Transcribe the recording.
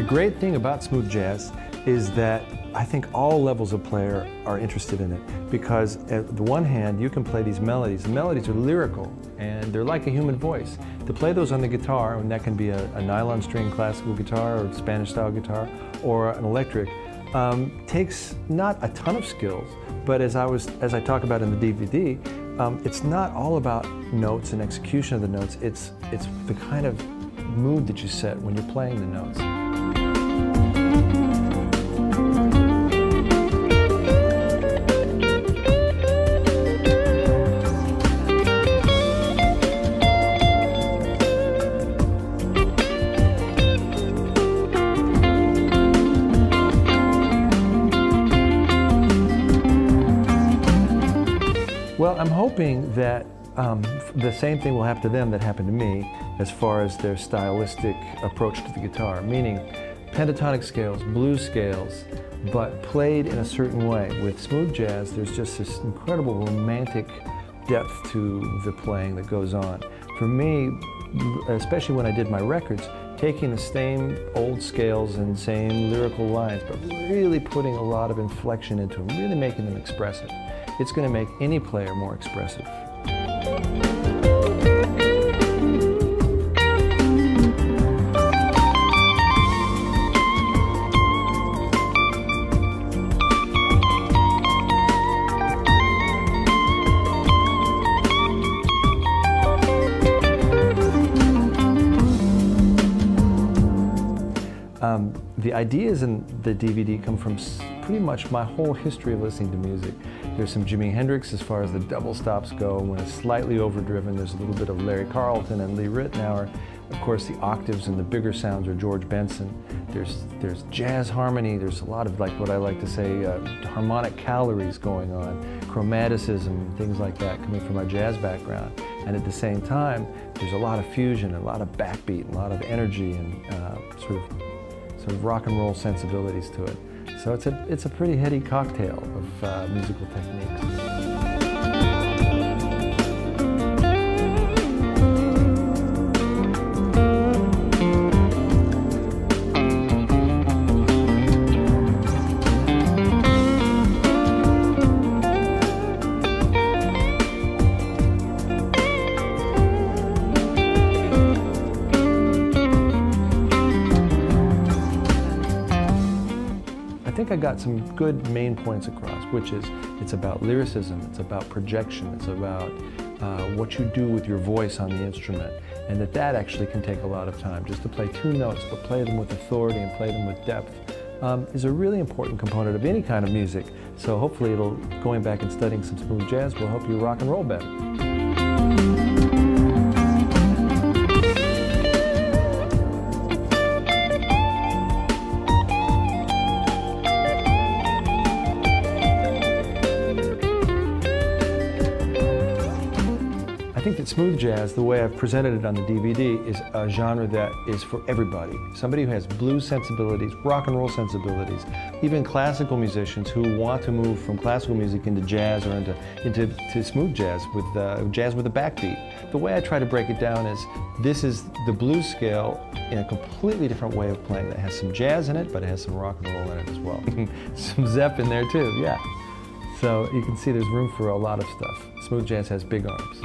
great thing about smooth jazz is that I think all levels of player are interested in it, because at the one hand you can play these melodies. The melodies are lyrical and they're like a human voice. To play those on the guitar, and that can be a nylon string classical guitar or Spanish style guitar or an electric, takes not a ton of skills, but as I talk about in the DVD, it's not all about notes and execution of the notes. It's the kind of mood that you set when you're playing the notes. Well, I'm hoping that the same thing will happen to them that happened to me as far as their stylistic approach to the guitar, meaning pentatonic scales, blues scales, but played in a certain way. With smooth jazz, there's just this incredible romantic depth to the playing that goes on. For me, especially when I did my records, taking the same old scales and same lyrical lines, but really putting a lot of inflection into them, really making them expressive. It's going to make any player more expressive. The ideas in the DVD come from pretty much my whole history of listening to music. There's some Jimi Hendrix as far as the double stops go. When it's slightly overdriven, there's a little bit of Larry Carlton and Lee Ritenour. Of course, the octaves and the bigger sounds are George Benson. There's jazz harmony. There's a lot of, like what I like to say, harmonic calories going on, chromaticism, things like that coming from my jazz background. And at the same time, there's a lot of fusion, a lot of backbeat, and a lot of energy, and sort of rock and roll sensibilities to it. So it's a pretty heady cocktail of musical techniques. I think I got some good main points across, which is it's about lyricism, it's about projection, it's about what you do with your voice on the instrument, and that actually can take a lot of time. Just to play two notes, but play them with authority and play them with depth is a really important component of any kind of music. So hopefully going back and studying some smooth jazz will help you rock and roll better. I think that smooth jazz, the way I've presented it on the DVD, is a genre that is for everybody. Somebody who has blues sensibilities, rock and roll sensibilities, even classical musicians who want to move from classical music into jazz or into smooth jazz with a backbeat. The way I try to break it down is this is the blues scale in a completely different way of playing that has some jazz in it, but it has some rock and roll in it as well. Some Zepp in there too, yeah. So you can see there's room for a lot of stuff. Smooth jazz has big arms.